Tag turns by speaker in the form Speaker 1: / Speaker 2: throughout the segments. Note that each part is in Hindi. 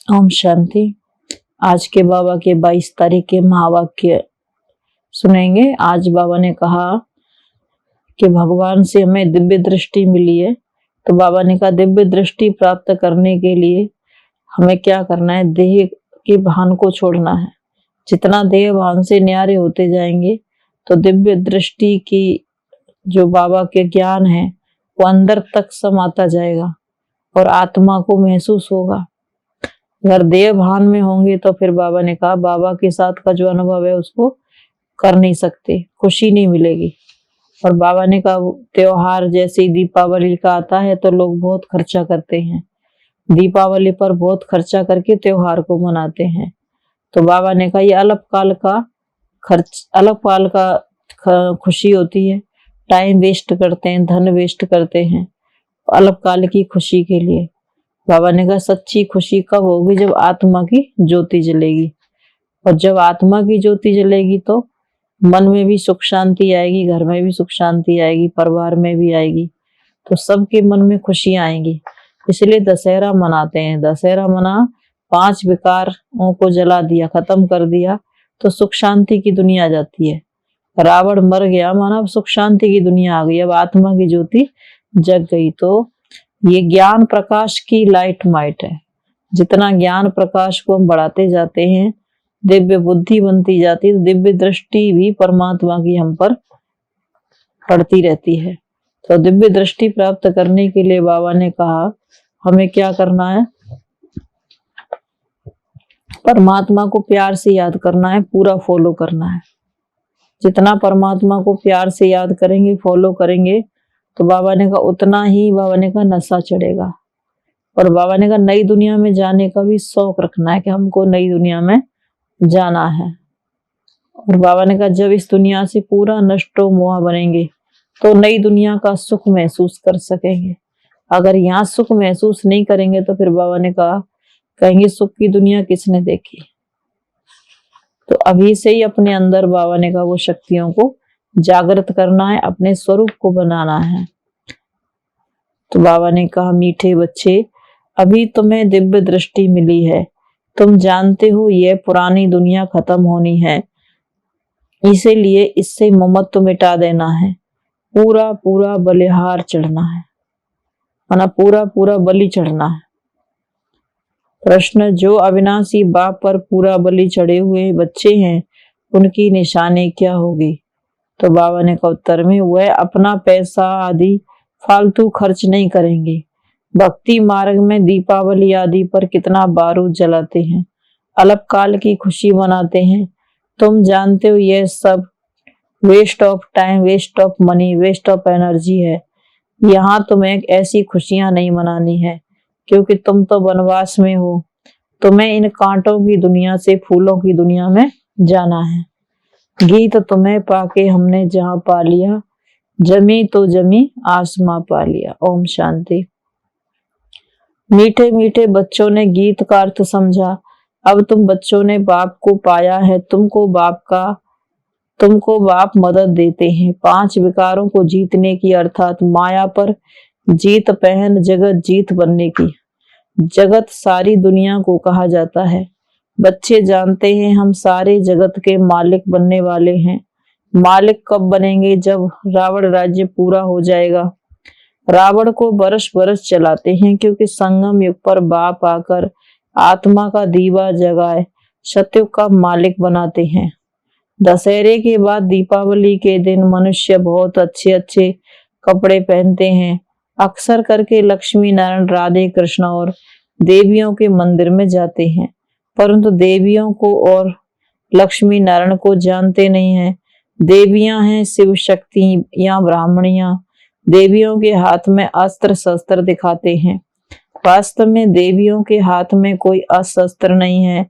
Speaker 1: ओम शांति। आज के बाबा के 22 तारीख के महावाक्य सुनेंगे। आज बाबा ने कहा कि भगवान से हमें दिव्य दृष्टि मिली है, तो बाबा ने कहा दिव्य दृष्टि प्राप्त करने के लिए हमें क्या करना है, देह के भान को छोड़ना है। जितना देह भान से न्यारे होते जाएंगे तो दिव्य दृष्टि की जो बाबा के ज्ञान है वो अंदर तक समाता जाएगा और आत्मा को महसूस होगा। अगर देह भान में होंगे तो फिर बाबा ने कहा बाबा के साथ का जो अनुभव है उसको कर नहीं सकते, खुशी नहीं मिलेगी। और बाबा ने कहा त्योहार जैसे दीपावली का आता है तो लोग बहुत खर्चा करते हैं, दीपावली पर बहुत खर्चा करके त्योहार को मनाते हैं। तो बाबा ने कहा ये अल्पकाल का खर्च, अल्पकाल का खुशी होती है। टाइम वेस्ट करते हैं, धन वेस्ट करते हैं अल्पकाल की खुशी के लिए। बाबा ने कहा सच्ची खुशी कब होगी, जब आत्मा की ज्योति जलेगी। और जब आत्मा की ज्योति जलेगी तो मन में भी सुख शांति आएगी, घर में भी सुख शांति आएगी, परिवार में भी आएगी, तो सबके मन में खुशियां आएंगी। इसलिए दशहरा मनाते हैं। दशहरा मना 5 विकारों को जला दिया, खत्म कर दिया तो सुख शांति की दुनिया आ जाती है। रावण मर गया, माना सुख शांति की दुनिया आ गई, अब आत्मा की ज्योति जग गई। तो ये ज्ञान प्रकाश की लाइट माइट है। जितना ज्ञान प्रकाश को हम बढ़ाते जाते हैं, दिव्य बुद्धि बनती जाती है, तो दिव्य दृष्टि भी परमात्मा की हम पर पड़ती रहती है। तो दिव्य दृष्टि प्राप्त करने के लिए बाबा ने कहा हमें क्या करना है, परमात्मा को प्यार से याद करना है, पूरा फॉलो करना है। जितना परमात्मा को प्यार से याद करेंगे, फॉलो करेंगे, तो बाबा ने कहा उतना ही बाबा ने कहा नशा चढ़ेगा। और बाबा ने कहा नई दुनिया में जाने का भी शौक रखना है कि हमको नई दुनिया में जाना है। और बाबा ने कहा जब इस दुनिया से पूरा नष्टो मोह बनेंगे तो नई दुनिया का सुख महसूस कर सकेंगे। अगर यहाँ सुख महसूस नहीं करेंगे तो फिर बाबा ने कहा कहेंगे सुख की दुनिया किसने देखी। तो अभी से ही अपने अंदर बाबा ने कहा वो शक्तियों को जागृत करना है, अपने स्वरूप को बनाना है। तो बाबा ने कहा मीठे बच्चे, अभी तुम्हें दिव्य दृष्टि मिली है, तुम जानते हो यह पुरानी दुनिया खत्म होनी है, इसीलिए इससे ममत्व मिटा देना है, पूरा पूरा बलिहार चढ़ना है, माना पूरा पूरा बलि चढ़ना है। प्रश्न, जो अविनाशी बाप पर पूरा बलि चढ़े हुए बच्चे हैं उनकी निशानी क्या होगी? तो बाबा ने कहा उत्तर में वह अपना पैसा आदि फालतू खर्च नहीं करेंगे। भक्ति मार्ग में दीपावली आदि पर कितना बारूद जलाते हैं, अल्पकाल की खुशी मनाते हैं। तुम जानते हो यह सब waste of time, waste of money, waste of energy है। यहाँ तुम्हें ऐसी खुशियां नहीं मनानी है क्योंकि तुम तो वनवास में हो। तुम्हें इन कांटों की दुनिया से फूलों की दुनिया में जाना है। गीत तुम्हें पाके हमने जहां पा लिया, जमी तो जमी आसमां पा लिया। ओम शांति। मीठे मीठे बच्चों ने गीत का अर्थ समझा। अब तुम बच्चों ने बाप को पाया है, तुमको बाप मदद देते हैं 5 विकारों को जीतने की, अर्थात माया पर जीत पहन जगत जीत बनने की। जगत सारी दुनिया को कहा जाता है। बच्चे जानते हैं हम सारे जगत के मालिक बनने वाले हैं। मालिक कब बनेंगे? जब रावण राज्य पूरा हो जाएगा। रावण को बरस बरस चलाते हैं क्योंकि संगम युग पर बाप आकर आत्मा का दीवा जगाए सत्युग का मालिक बनाते हैं। दशहरे के बाद दीपावली के दिन मनुष्य बहुत अच्छे अच्छे कपड़े पहनते हैं। अक्सर करके लक्ष्मी नारायण, राधे कृष्ण और देवियों के मंदिर में जाते हैं, परंतु देवियों को और लक्ष्मी नारायण को जानते नहीं हैं। देवियां हैं शिव शक्ति या ब्राह्मणियां। देवियों के हाथ में अस्त्र शस्त्र दिखाते हैं, वास्तव में देवियों के हाथ में कोई अस्त्र नहीं है,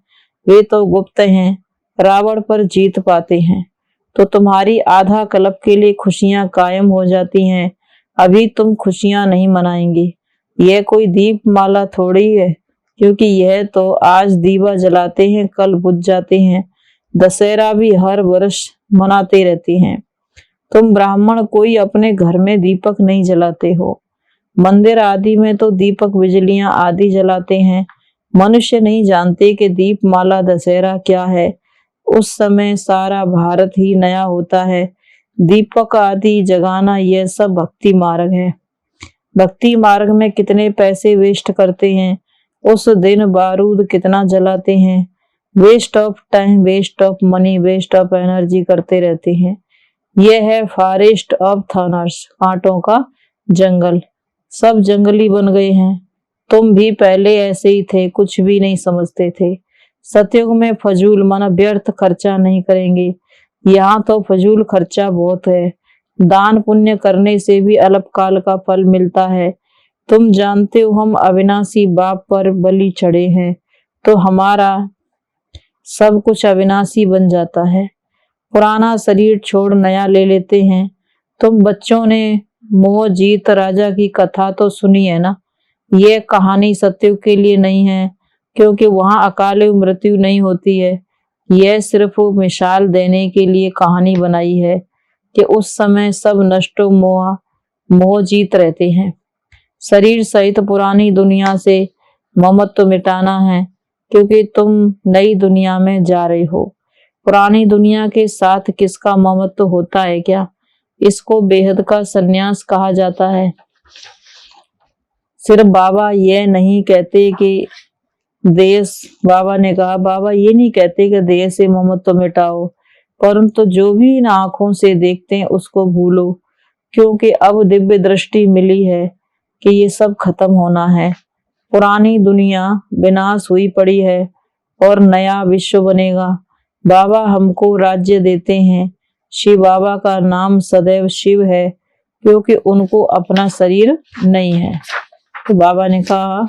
Speaker 1: वे तो गुप्त हैं, रावण पर जीत पाते हैं। तो तुम्हारी आधा कल्प के लिए खुशियां कायम हो जाती हैं। अभी तुम खुशियां नहीं मनाएंगे। यह कोई दीप माला थोड़ी है, क्योंकि यह तो आज दीवा जलाते हैं कल बुझ जाते हैं। दशहरा भी हर वर्ष मनाते रहते हैं। तुम ब्राह्मण कोई अपने घर में दीपक नहीं जलाते हो। मंदिर आदि में तो दीपक बिजलियां आदि जलाते हैं, मनुष्य नहीं जानते कि दीपमाला दशहरा क्या है। उस समय सारा भारत ही नया होता है। दीपक आदि जगाना यह सब भक्ति मार्ग है। भक्ति मार्ग में कितने पैसे वेस्ट करते हैं, उस दिन बारूद कितना जलाते हैं। Waste of time, waste of money, waste of energy करते रहते हैं। यह है फॉरेस्ट ऑफ थॉर्न्स, कांटों का जंगल। सब जंगली बन गए हैं। तुम भी पहले ऐसे ही थे, कुछ भी नहीं समझते थे। सतयुग में फजूल माना व्यर्थ खर्चा नहीं करेंगे। यहाँ तो फजूल खर्चा बहुत है। दान पुण्य करने से भी अल्पकाल का फल मिलता है। तुम जानते हो हम अविनाशी बाप पर बलि चढ़े हैं, तो हमारा सब कुछ अविनाशी बन जाता है। पुराना शरीर छोड़ नया ले लेते हैं। तुम बच्चों ने मोह जीत राजा की कथा तो सुनी है ना। ये कहानी सतयुग के लिए नहीं है, क्योंकि वहां अकाले मृत्यु नहीं होती है। यह सिर्फ मिसाल देने के लिए कहानी बनाई है कि उस समय सब नष्टो मोह जीत रहते हैं। शरीर सहित पुरानी दुनिया से ममत्व मिटाना है, क्योंकि तुम नई दुनिया में जा रहे हो। पुरानी दुनिया के साथ किसका ममत्व होता है क्या? इसको बेहद का संन्यास कहा जाता है। सिर्फ बाबा ये नहीं कहते कि बाबा ने कहा, बाबा ये नहीं कहते कि देह से ममत्व मिटाओ, परंतु जो भी इन आंखों से देखते हैं उसको भूलो, क्योंकि अब दिव्य दृष्टि मिली है कि ये सब खत्म होना है। पुरानी दुनिया विनाश हुई पड़ी है और नया विश्व बनेगा। बाबा हमको राज्य देते हैं। शिव बाबा का नाम सदैव शिव है, क्योंकि उनको अपना शरीर नहीं है। तो बाबा ने कहा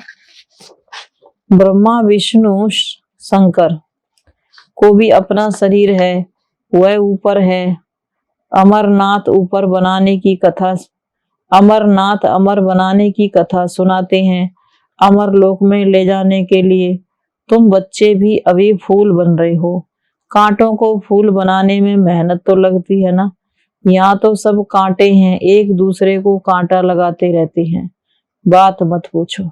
Speaker 1: ब्रह्मा विष्णु शंकर को भी अपना शरीर है, वह ऊपर है। अमरनाथ अमर बनाने की कथा सुनाते हैं, अमर लोक में ले जाने के लिए। तुम बच्चे भी अभी फूल बन रहे हो। कांटों को फूल बनाने में मेहनत तो लगती है ना। यहाँ तो सब कांटे हैं, एक दूसरे को कांटा लगाते रहते हैं। बात मत पूछो।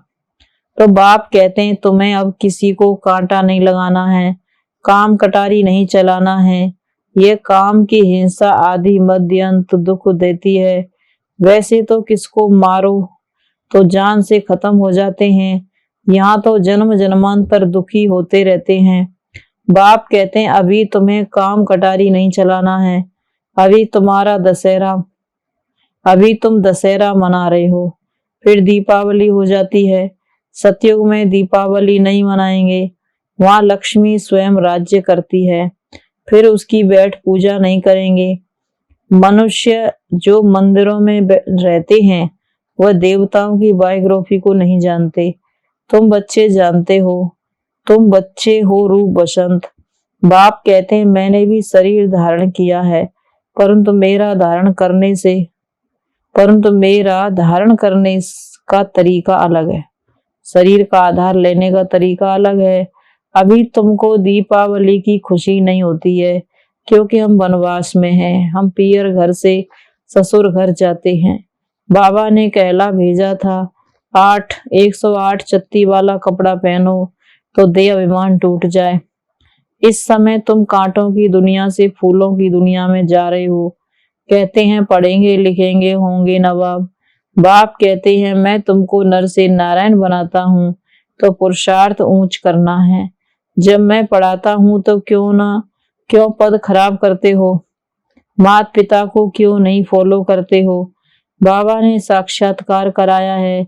Speaker 1: तो बाप कहते हैं तुम्हें अब किसी को कांटा नहीं लगाना है, काम कटारी नहीं चलाना है। ये काम की हिंसा आदि मध्य अंत दुख देती है। वैसे तो किसको मारो तो जान से खत्म हो जाते हैं। यहाँ तो जन्म जन्मांतर दुखी होते रहते हैं। बाप कहते हैं अभी तुम्हें काम कटारी नहीं चलाना है। अभी तुम दशहरा मना रहे हो, फिर दीपावली हो जाती है। सतयुग में दीपावली नहीं मनाएंगे, वहां लक्ष्मी स्वयं राज्य करती है, फिर उसकी बैठ पूजा नहीं करेंगे। मनुष्य जो मंदिरों में रहते हैं वह देवताओं की बायोग्राफी को नहीं जानते। तुम बच्चे जानते हो, तुम बच्चे हो रूप बसंत। बाप कहते हैं मैंने भी शरीर धारण किया है, परंतु मेरा धारण करने का तरीका अलग है। शरीर का आधार लेने का तरीका अलग है। अभी तुमको दीपावली की खुशी नहीं होती है, क्योंकि हम वनवास में हैं। हम पियर घर से ससुर घर जाते हैं। बाबा ने कहला भेजा था 108 चत्ती वाला कपड़ा पहनो तो देह अभिमान टूट जाए। इस समय तुम कांटों की दुनिया से फूलों की दुनिया में जा रहे हो। कहते हैं पढ़ेंगे लिखेंगे होंगे नवाब। बाप कहते हैं मैं तुमको नर से नारायण बनाता हूँ तो पुरुषार्थ ऊंच करना है। जब मैं पढ़ाता हूँ तो क्यों पद खराब करते हो? माता पिता को क्यों नहीं फॉलो करते हो? बाबा ने साक्षात्कार कराया है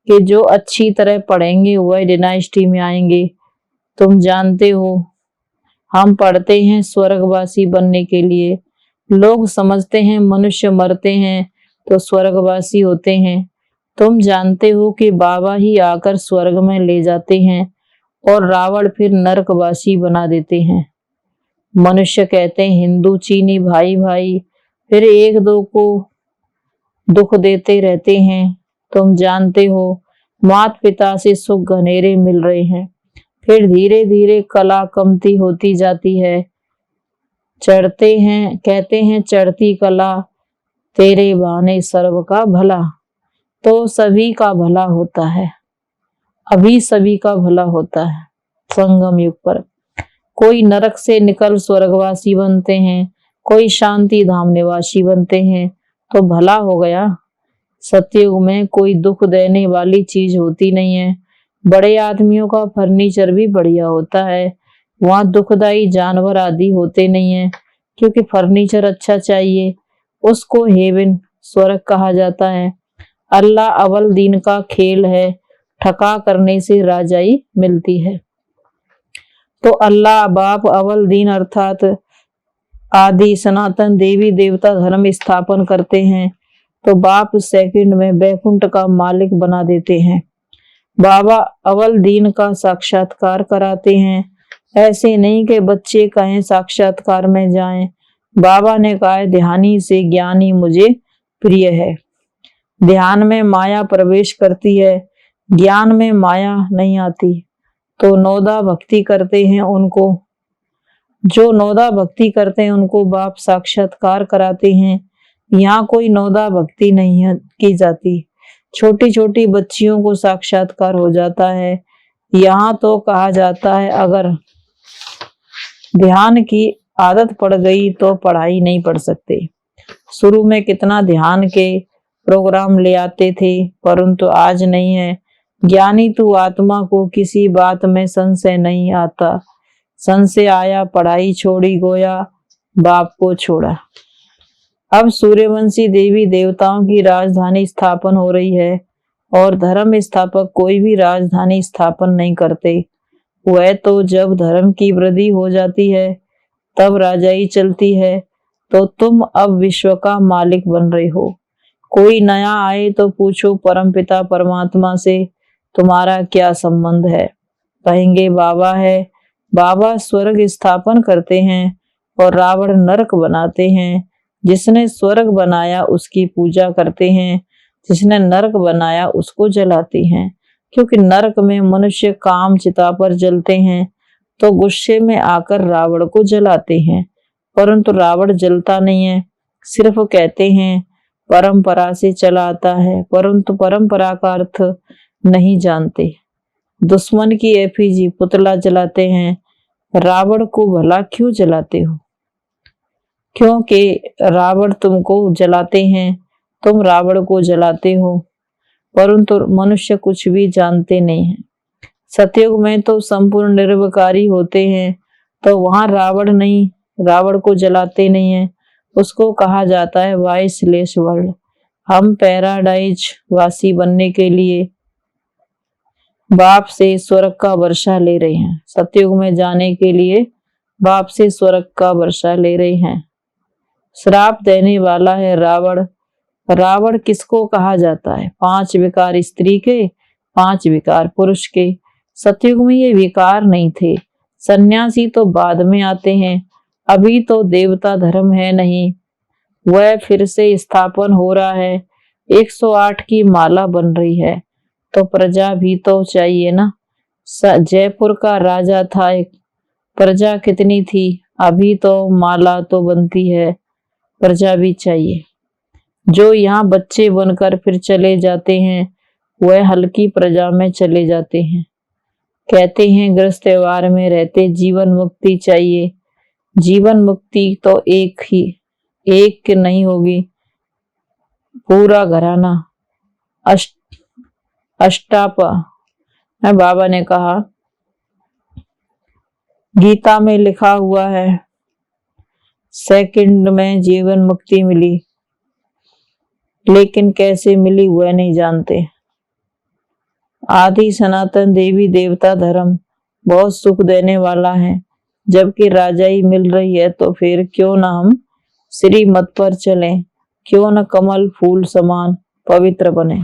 Speaker 1: कि जो अच्छी तरह पढ़ेंगे वह डायनेस्टी में आएंगे। तुम जानते हो हम पढ़ते हैं स्वर्गवासी बनने के लिए। लोग समझते हैं मनुष्य मरते हैं तो स्वर्गवासी होते हैं। तुम जानते हो कि बाबा ही आकर स्वर्ग में ले जाते हैं और रावण फिर नरकवासी बना देते हैं। मनुष्य कहते हैं हिंदू चीनी भाई भाई, फिर एक दो को दुख देते रहते हैं। तुम जानते हो माता पिता से सुख घनेरे मिल रहे हैं, फिर धीरे धीरे कला कमती होती जाती है। कहते हैं चढ़ती कला तेरे बहाने सर्व का भला, तो सभी का भला होता है। अभी सभी का भला होता है। संगम युग पर कोई नरक से निकल स्वर्गवासी बनते हैं, कोई शांति धाम निवासी बनते हैं, तो भला हो गया। सतयुग में कोई दुख देने वाली चीज होती नहीं है। बड़े आदमियों का फर्नीचर भी बढ़िया होता है, वहां दुखदाई जानवर आदि होते नहीं है, क्योंकि फर्नीचर अच्छा चाहिए। उसको हेवन स्वर्ग कहा जाता है। अल्लाह अवल दीन का खेल है, ठका करने से राजाई मिलती है। तो अल्लाह बाप अवल दीन अर्थात आदि सनातन देवी देवता धर्म स्थापन करते हैं, तो बाप सेकंड में बैकुंठ का मालिक बना देते हैं। बाबा अवल दीन का साक्षात्कार कराते हैं। ऐसे नहीं कि बच्चे कहें साक्षात्कार में जाएं। बाबा ने कहा ध्यानी से ज्ञानी मुझे प्रिय है। ध्यान में माया प्रवेश करती है, ज्ञान में माया नहीं आती। तो नौदा भक्ति करते हैं उनको, जो नौदा भक्ति करते हैं उनको बाप साक्षात्कार कराते हैं। यहाँ कोई नौदा भक्ति नहीं की जाती, छोटी छोटी बच्चियों को साक्षात्कार हो जाता है। यहाँ तो कहा जाता है अगर ध्यान की आदत पड़ गई तो पढ़ाई नहीं पढ़ सकते। शुरू में कितना ध्यान के प्रोग्राम ले आते थे, परंतु आज नहीं है। ज्ञानी तू आत्मा को किसी बात में संशय नहीं आता। संशय आया पढ़ाई छोड़ी, गोया बाप को छोड़ा। अब सूर्यवंशी देवी देवताओं की राजधानी स्थापन हो रही है, और धर्म स्थापक कोई भी राजधानी स्थापन नहीं करते। वह तो जब धर्म की वृद्धि हो जाती है तब राजाई चलती है। तो तुम अब विश्व का मालिक बन रहे हो। कोई नया आए तो पूछो परमपिता परमात्मा से तुम्हारा क्या संबंध है। कहेंगे बाबा है। बाबा स्वर्ग स्थापन करते हैं और रावण नरक बनाते हैं। जिसने स्वर्ग बनाया उसकी पूजा करते हैं, जिसने नरक बनाया उसको जलाते हैं। क्योंकि नरक में मनुष्य काम चिता पर जलते हैं, तो गुस्से में आकर रावण को जलाते हैं, परंतु रावण जलता नहीं है। सिर्फ कहते हैं परंपरा से चला आता है, परंतु परंपरा का अर्थ नहीं जानते। दुश्मन की एफिजी पुतला जलाते हैं। रावण को भला क्यों जलाते हो? क्योंकि रावण तुमको जलाते हैं, तुम रावण को जलाते हो, परंतु मनुष्य कुछ भी जानते नहीं है। सतयुग में तो संपूर्ण निर्विकारी होते हैं, तो वहां रावण नहीं, रावण को जलाते नहीं है। उसको कहा जाता है वाइसलेस वर्ल्ड। हम पैराडाइज वासी बनने के लिए बाप से स्वर्ग का वर्षा ले रहे हैं। सतयुग में जाने के लिए बाप से स्वर्ग का वर्षा ले रहे हैं। श्राप देने वाला है रावण। रावण किसको कहा जाता है? 5 विकार स्त्री के, 5 विकार पुरुष के। सतयुग में ये विकार नहीं थे। सन्यासी तो बाद में आते हैं, अभी तो देवता धर्म है नहीं, वह फिर से स्थापन हो रहा है। 108 की माला बन रही है, तो प्रजा भी तो चाहिए ना। जयपुर का राजा था एक, प्रजा कितनी थी? अभी तो माला तो बनती है, प्रजा भी चाहिए। जो यहाँ बच्चे बनकर फिर चले जाते हैं, वह हल्की प्रजा में चले जाते हैं। कहते हैं गृहस्थ व्यवहार में रहते जीवन मुक्ति चाहिए। जीवन मुक्ति तो एक नहीं होगी, पूरा घराना अष्टापा है। बाबा ने कहा गीता में लिखा हुआ है सेकंड में जीवन मुक्ति मिली, लेकिन कैसे मिली वह नहीं जानते। आदि सनातन देवी देवता धर्म बहुत सुख देने वाला है, जबकि राजाई मिल रही है, तो फिर क्यों ना हम श्रीमत पर चलें, क्यों न कमल फूल समान पवित्र बने।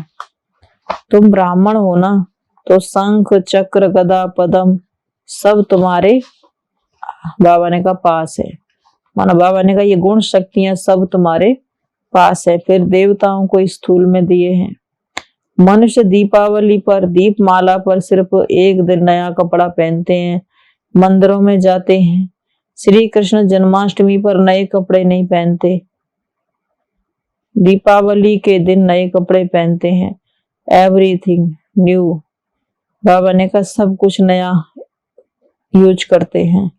Speaker 1: तुम ब्राह्मण हो ना, तो शंख चक्र गदा पद्म सब तुम्हारे बाबा ने का पास है। माना बाबा ने कहा ये गुण शक्तियां सब तुम्हारे पास है। फिर देवताओं को स्थूल में दिए हैं। मनुष्य दीपावली पर दीपमाला पर सिर्फ एक दिन नया कपड़ा पहनते हैं, मंदिरों में जाते हैं। श्री कृष्ण जन्माष्टमी पर नए कपड़े नहीं पहनते, दीपावली के दिन नए कपड़े पहनते हैं। Everything new. बाबा ने कहा सब कुछ नया यूज करते हैं,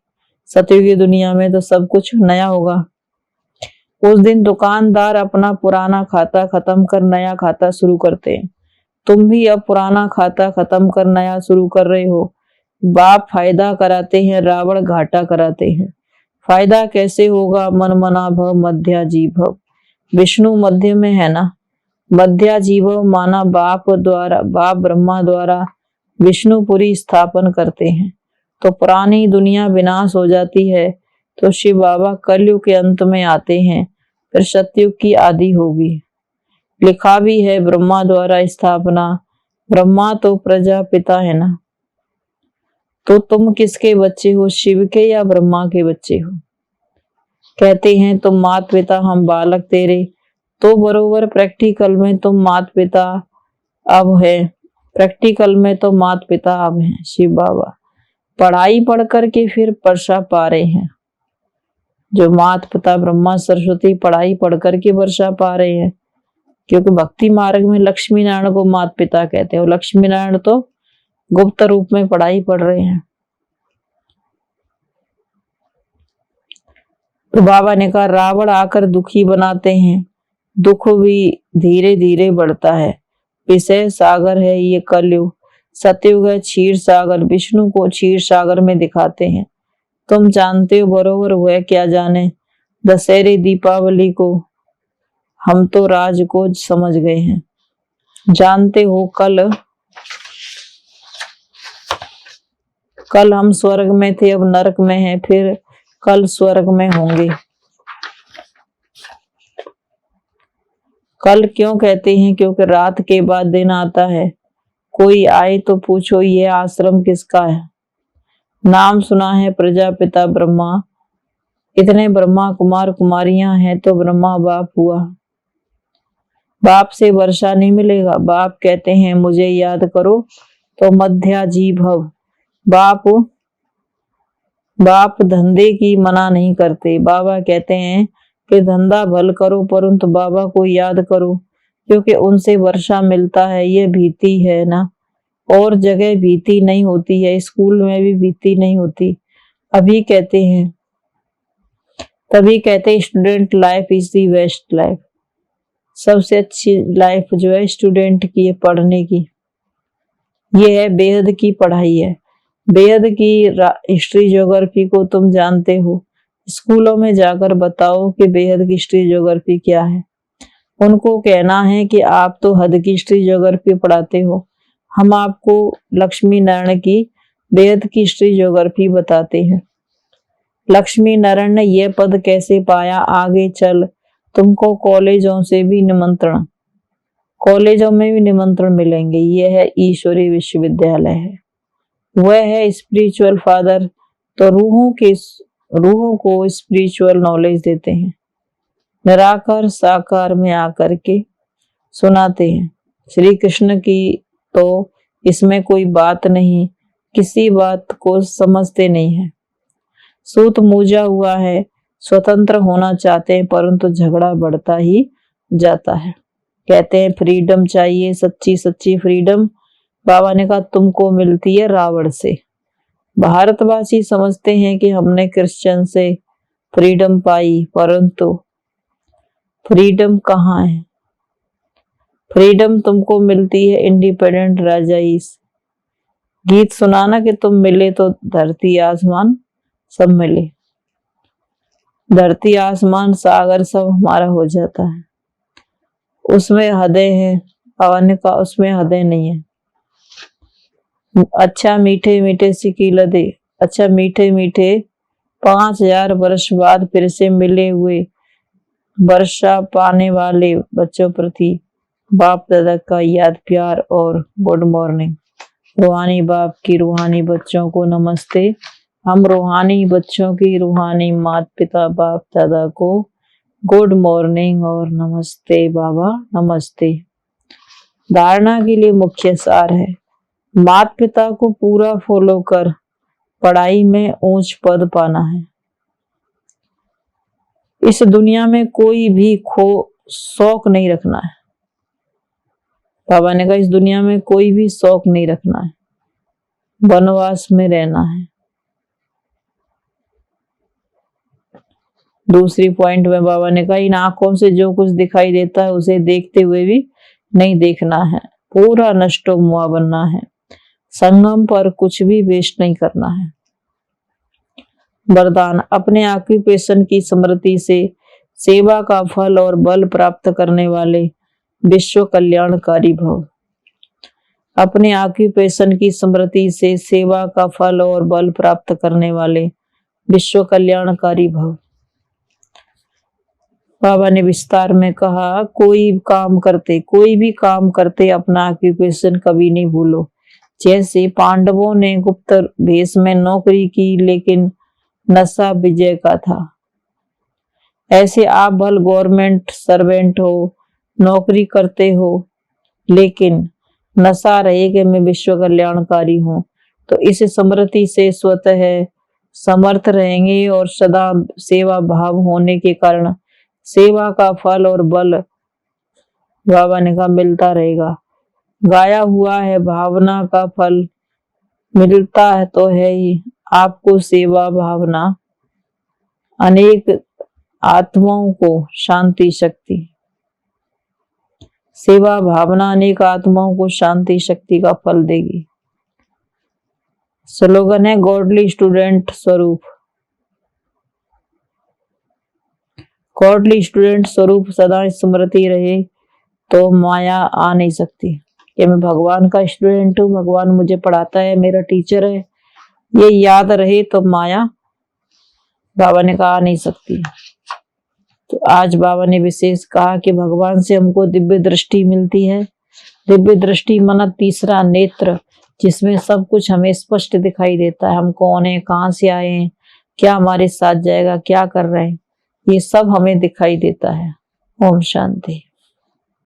Speaker 1: सतयुग की दुनिया में तो सब कुछ नया होगा। उस दिन दुकानदार अपना पुराना खाता खत्म कर नया खाता शुरू करते हैं। तुम भी अब पुराना खाता खत्म कर नया शुरू कर रहे हो। बाप फायदा कराते हैं, रावण घाटा कराते हैं। फायदा कैसे होगा? मन मना भव मध्याजी भव। विष्णु मध्य में है ना, मध्याजी भव माना बाप ब्रह्मा द्वारा विष्णुपुरी स्थापन करते हैं तो पुरानी दुनिया विनाश हो जाती है। तो शिव बाबा कलयुग के अंत में आते हैं, फिर सतयुग की आदि होगी। लिखा भी है ब्रह्मा द्वारा स्थापना, ब्रह्मा तो प्रजापिता है ना। तो तुम किसके बच्चे हो, शिव के या ब्रह्मा के बच्चे हो? कहते हैं तुम मात पिता हम बालक तेरे, तो बरोबर प्रैक्टिकल में तुम मात पिता अब है, प्रैक्टिकल में तो मात पिता अब हैं शिव बाबा। पढ़ाई पढ़ करके फिर वर्षा पा रहे हैं। जो मात पिता ब्रह्मा सरस्वती पढ़ाई पढ़ करके वर्षा पा रहे हैं, क्योंकि भक्ति मार्ग में लक्ष्मी नारायण को मात पिता कहते हैं और लक्ष्मी नारायण तो गुप्त रूप में पढ़ाई पढ़ रहे हैं। तो बाबा ने कहा रावण आकर दुखी बनाते हैं, दुख भी धीरे धीरे बढ़ता है। विषय सागर है ये कलयुग, सतयुग है क्षीर सागर। विष्णु को क्षीर सागर में दिखाते हैं। तुम जानते हो बरोबर हुआ क्या जाने, दशहरे दीपावली को हम तो राज को समझ गए हैं। जानते हो कल हम स्वर्ग में थे, अब नरक में हैं, फिर कल स्वर्ग में होंगे। कल क्यों कहते हैं? क्योंकि रात के बाद दिन आता है। कोई आए तो पूछो ये आश्रम किसका है। नाम सुना है प्रजापिता ब्रह्मा, इतने ब्रह्मा कुमार कुमारियां हैं तो ब्रह्मा बाप हुआ। बाप से वर्षा नहीं मिलेगा। बाप कहते हैं मुझे याद करो तो मध्याजी भव। बाप धंधे की मना नहीं करते। बाबा कहते हैं कि धंधा भल करो परंतु बाबा को याद करो, क्योंकि उनसे वर्षा मिलता है। ये भीति है ना, और जगह भीति नहीं होती है, स्कूल में भी भीति नहीं होती। अभी कहते हैं, तभी कहते हैं student life is the best life. सबसे अच्छी लाइफ जो है स्टूडेंट की है, पढ़ने की। ये है बेहद की पढ़ाई है। बेहद की हिस्ट्री ज्योग्राफी को तुम जानते हो, स्कूलों में जाकर बताओ कि बेहद की हिस्ट्री ज्योग्राफी क्या है। उनको कहना है कि आप तो हद की हिस्ट्री ज्योग्राफी पढ़ाते हो, हम आपको लक्ष्मी नारायण की बेहद की हिस्ट्री ज्योग्राफी बताते हैं। लक्ष्मी नारायण ने यह पद कैसे पाया, आगे चल तुमको कॉलेजों से भी निमंत्रण, कॉलेजों में भी निमंत्रण मिलेंगे। यह है ईश्वरी विश्वविद्यालय है, वह है स्पिरिचुअल फादर। तो रूहों को स्पिरिचुअल नॉलेज देते हैं, निराकार साकार में आकर के सुनाते हैं। श्री कृष्ण की तो इसमें कोई बात नहीं, किसी बात को समझते नहीं है। सूत मूजा हुआ है, स्वतंत्र होना चाहते हैं परंतु झगड़ा बढ़ता ही जाता है। कहते हैं फ्रीडम चाहिए, सच्ची सच्ची फ्रीडम। बाबा ने कहा तुमको मिलती है रावण से। भारतवासी समझते हैं कि हमने क्रिश्चियन से फ्रीडम पाई, परंतु फ्रीडम कहाँ है? फ्रीडम तुमको मिलती है इंडिपेंडेंट राजाइस। गीत सुनाना कि तुम मिले तो धरती आसमान सब मिले। धरती आसमान सागर सब हमारा हो जाता है, उसमें हदें हैं। पवन का उसमें हदें नहीं है। अच्छा मीठे मीठे सिकी लदे, अच्छा मीठे मीठे 5000 वर्ष बाद फिर से मिले हुए वर्षा पाने वाले बच्चों प्रति बाप दादा का याद प्यार और गुड मॉर्निंग। रूहानी बाप की रूहानी बच्चों को नमस्ते। हम रूहानी बच्चों की रूहानी माता पिता बाप दादा को गुड मॉर्निंग और नमस्ते बाबा नमस्ते। धारणा के लिए मुख्य सार है, माता पिता को पूरा फॉलो कर पढ़ाई में ऊंच पद पाना है। इस दुनिया में कोई भी शौक नहीं रखना है। बाबा ने कहा इस दुनिया में कोई भी शौक नहीं रखना है। वनवास में रहना है। दूसरी पॉइंट में बाबा ने कहा, इन आंखों से जो कुछ दिखाई देता है उसे देखते हुए भी नहीं देखना है, पूरा नष्टो मुआ बनना है, संगम पर कुछ भी वेस्ट नहीं करना है। वरदान, अपने ऑक्यूपेशन की स्मृति से सेवा का फल और बल प्राप्त करने वाले विश्व कल्याणकारी भव। अपने ऑक्यूपेशन की स्मृति से सेवा का फल और बल प्राप्त करने वाले विश्व कल्याणकारी भव। बाबा ने विस्तार में कहा, कोई भी काम करते अपना ऑक्यूपेशन कभी नहीं भूलो। जैसे पांडवों ने गुप्त भेष में नौकरी की लेकिन नशा विजय का था, ऐसे आप भल गवर्नमेंट सर्वेंट हो, नौकरी करते हो, लेकिन नशा रहे कि मैं विश्व कल्याणकारी हूँ, तो इस स्मृति से स्वतः समर्थ रहेंगे और सदा सेवा भाव होने के कारण सेवा का फल और बल बाबा ने कहा मिलता रहेगा। गाया हुआ है, भावना का फल मिलता है तो है ही आपको सेवा भावना, अनेक आत्माओं को शांति शक्ति, सेवा भावना अनेक आत्माओं को शांति शक्ति का फल देगी। स्लोगन है, गॉडली स्टूडेंट स्वरूप। गॉडली स्टूडेंट स्वरूप सदा स्मृति रहे तो माया आ नहीं सकती कि मैं भगवान का स्टूडेंट हूँ, भगवान मुझे पढ़ाता है, मेरा टीचर है, ये याद रहे तो माया बाबा ने कहा आ नहीं सकती। तो आज बाबा ने विशेष कहा कि भगवान से हमको दिव्य दृष्टि मिलती है। दिव्य दृष्टि माना तीसरा नेत्र, जिसमें सब कुछ हमें स्पष्ट दिखाई देता है। हम कौन है, कहाँ से आए हैं, क्या हमारे साथ जाएगा, क्या कर रहे हैं, ये सब हमें दिखाई देता है। ओम शांति।